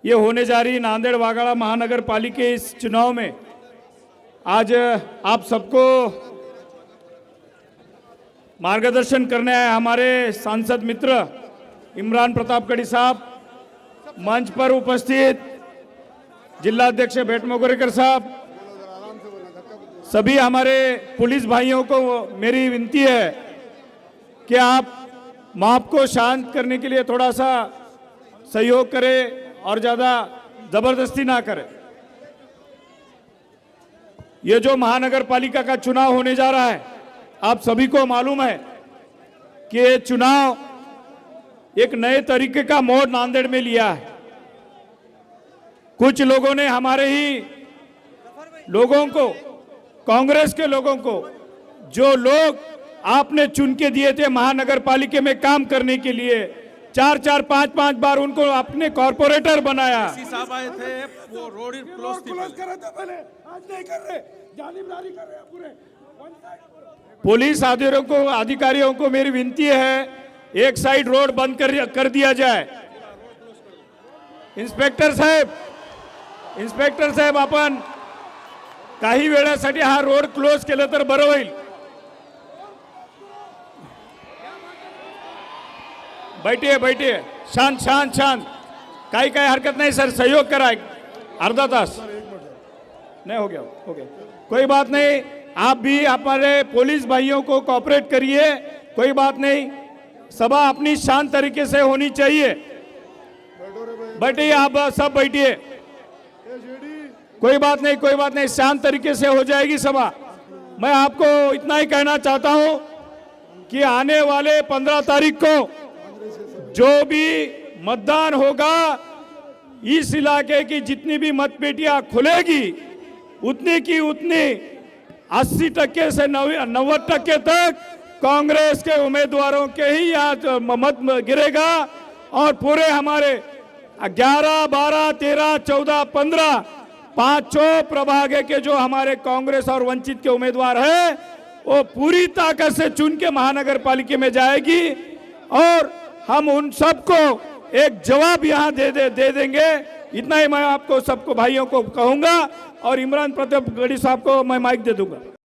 ये होने जा रही नांदेड़ वागड़ा महानगर पालिका के इस चुनाव में आज आप सबको मार्गदर्शन करने आए हमारे सांसद मित्र इमरान प्रतापगढ़ी साहब, मंच पर उपस्थित जिलाध्यक्ष भेटमोगरेकर साहब, सभी हमारे पुलिस भाइयों को मेरी विनती है कि आप माप को शांत करने के लिए थोड़ा सा सहयोग करें और ज़्यादा ज़बरदस्ती ना करें। ये जो महानगर पालिका का चुनाव होने जा रहा है, आप सभी को मालूम है कि ये चुनाव एक नए तरीके का मोड़ नांदेड़ में लिया है। कुछ लोगों ने हमारे ही लोगों को, कांग्रेस के लोगों को, जो लोग आपने चुन के दिए थे महानगर पालिका में काम करने के लिए, 4-4, 5-5 बार उनको अपने कॉर्पोरेटर बनाया। साहब आए थे, वो रोड क्लोज पहले, आज नहीं कर रहे, जानिबदारी कर रहे हैं पूरे। पुलिस अधिकारियों को मेरी विनती है, एक साइड रोड बंद कर दिया जाए। इंस्पेक्टर साहेब आपण काही वेळासाठी हा रोड क्लोज केलं तर बरं होईल। बैठिए, शांत, काही हरकत नहीं सर, सहयोग करा, अर्धा तास नहीं हो गया, कोई बात नहीं। आप भी हमारे पुलिस भाइयों को कोऑपरेट करिए, कोई बात नहीं। सभा अपनी शांत तरीके से होनी चाहिए। बैठिए, आप सब बैठिए, कोई बात नहीं, शांत तरीके से हो जाएगी सभा। मैं आपको इतना ही कहना चाहता हूं कि आने वाले 15 तारीख को जो भी मतदान होगा, इस इलाके की जितनी भी मतपेटियां खुलेगी, उतनी की उतनी 80% से 90% तक कांग्रेस के उम्मीदवारों के ही यहाँ मत गिरेगा। और पूरे हमारे 11, 12, 13, 14, 15 पांचों प्रभाग के जो हमारे कांग्रेस और वंचित के उम्मीदवार हैं, वो पूरी ताकत से चुन के महानगर पालिका में जाएगी और हम उन सबको एक जवाब यहाँ दे देंगे। इतना ही मैं आपको सबको भाइयों को कहूंगा और इमरान प्रतापगढ़ी साहब को मैं माइक दे दूंगा।